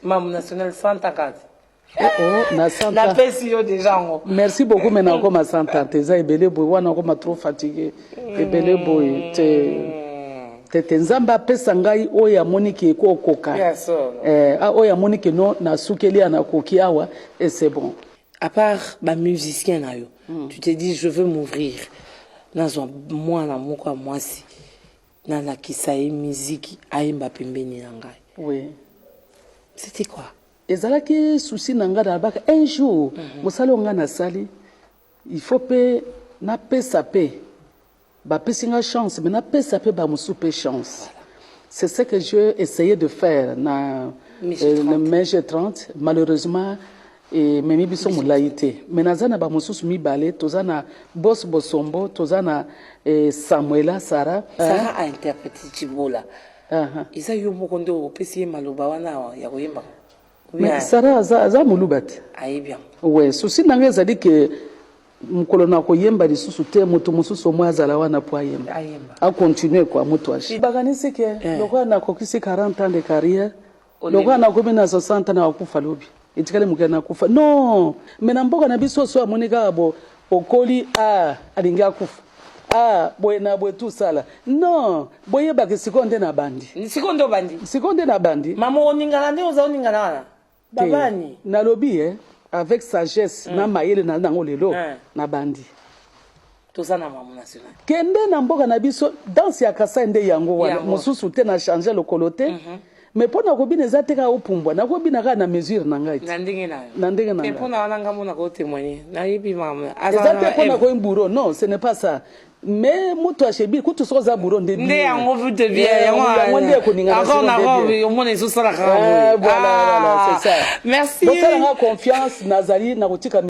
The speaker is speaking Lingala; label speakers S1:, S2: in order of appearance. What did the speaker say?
S1: Mam national 150.
S2: Na
S1: pesi déjà.
S2: Merci beaucoup maintenant comme à 130. Eza ebele boy wana comme trop fatigué. Ebele boy te nzamba pesa ngai oya moniki ko koka.
S1: Bien sûr.
S2: Oya moniki no na sukeli na koki awa et c'est bon.
S1: À part ba musicien na yo, tu te dis je veux m'ouvrir. Nazo mwana moko mwasi. Na la kisaye musique aimba pembeni na ngai.
S2: Oui.
S1: C'était quoi?
S2: Ezalaki souci nanga da baka un jour mosala nga na sali il faut pe na pesa pe ba pesinga chance mais na pesa pe ba musupe chance. C'est ce que j'ai essayé de faire na le Mèche 30 malheureusement et memi biso mulaité mais nazana ba mususu mibale tozana boss bosombo tozana Samuela Sarah
S1: a interprété Chibola. Isa yo mokondo opesi maloba wana ya koyemba.
S2: Mais Sarah za mulubati.
S1: Aïe bien.
S2: Ouais, souci nanga zali que mukolo na koyemba lisusu te mutu mususu mwazala wana po ayemba. A continuer quoi mutu ashi. Baganisi ke lokwa na kokisi 40 ans de carrière. Lokwa na kobi na 60 ans na kufa lobi. Itikale mukena kufa. Non, mena mboka na biso so amonika bo okoli alinga kufa. Boye na boye tout ça là. Non, boye ba ke sikonde na bandi.
S1: Ni sikondo bandi.
S2: Sikonde na bandi.
S1: Mama oningala nde oza oningala wana. Babani.
S2: Na lobi avec sagesse na mayele na nango lelo na bandi.
S1: Toza na mamu national.
S2: Kende na mboka na biso danse ya kasa nde yango wana. Mususu te na changer le coloté. Mais pona ko bina za teka opumbwa na ko bina ka na mesure na ngai.
S1: Na ndenge na.
S2: Na ndenge na.
S1: Mais pona wana ngamo na ko témoigner. Na yibi mama.
S2: Ezate pona ko mburo non, ce n'est pas ça. Mais mutu achebi kutu soza buro nde bien.
S1: Nde yango vute bien yango.
S2: Nde ko ninga.
S1: Encore na ko omona iso sala ka.
S2: Voilà, c'est ça.
S1: Merci.
S2: Donc ça la confiance nazali na kotika